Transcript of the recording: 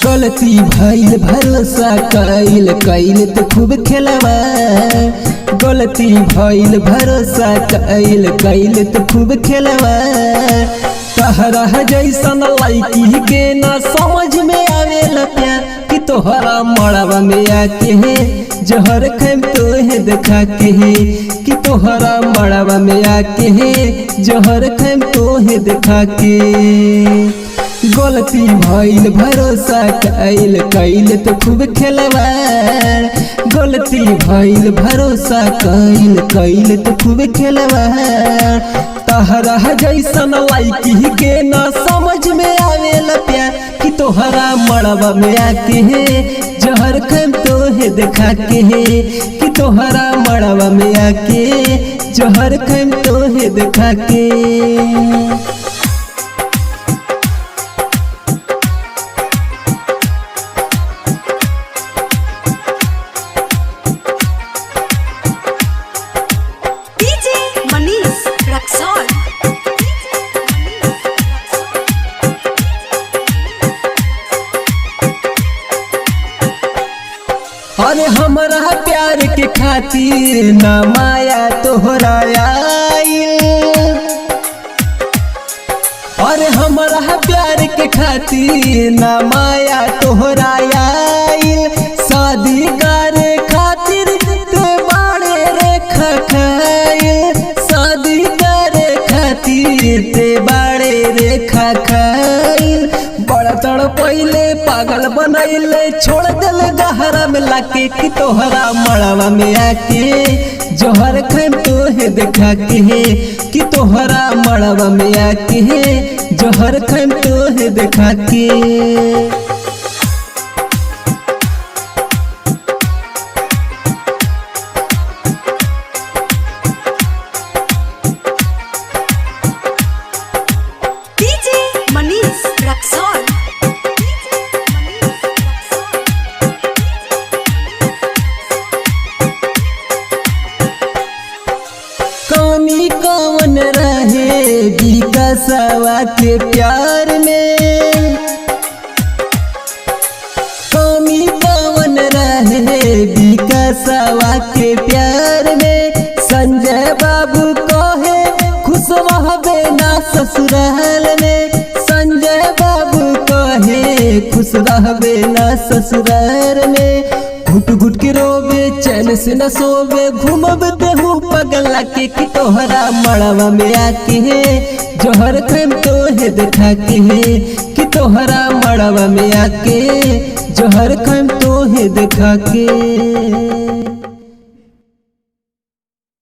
गलती भइल भरोसा कइल कइल तो खूब खेलवा। गलती भइल भरोसा कइल कइल तो खूब खेलवा। तहरा जैसन लड़की के ना समझ में आवेला प्यार कि तोहरा मड़वा में आके है जहर खैम तोहे देखा के है कि तोहरा मड़वा में आके है जहर खैम तोहे देखा के। गलती भइल भरोसा कइल कइल तो खूब खेलवा। गलती भइल भरोसा कइल कइल तो खूब खेलवा। तहरा जैसन लड़की के ना समझ में आवेला प्यार कि तोहरा मड़वा में आके है जहर खैम तोहे देखा के है कि तोहरा मड़वा में आके जहर खैम तोहे देखा के। अरे हमरा प्यार के खातिर ना माया तोहरा आइल। अरे हमरा प्यार के खातिर ना माया तोहरा आइल। शादी करे खातिर ते बाड़े रेखा खाइल। शादी करे खातिर ते बाड़े रेखा खाइल। बड़ा तड़ पहले पागल बनैले छोड़ दिल गहरा में लाके कि तोहरा मड़वा में आके जहर खैम तोहे देखा के है कि तोहरा मड़वा में आके है जहर खैम तोहे देखा के। कमी कौन रहे विकासवा के प्यार में। कमी कौन रहे विकासवा के प्यार में। संजय बाबू कहे खुश रहबे ना ससुराल में। संजय बाबू कहे खुश रहबे ना ससुराल में। घुट घुट के रोवे चैन से न सोवे घूमब देहू पगला के कि तोहरा मड़वा में आके है जहर खैम तोहे देखा के है कि तोहरा मड़वा में आके जहर खैम तोहे देखा के।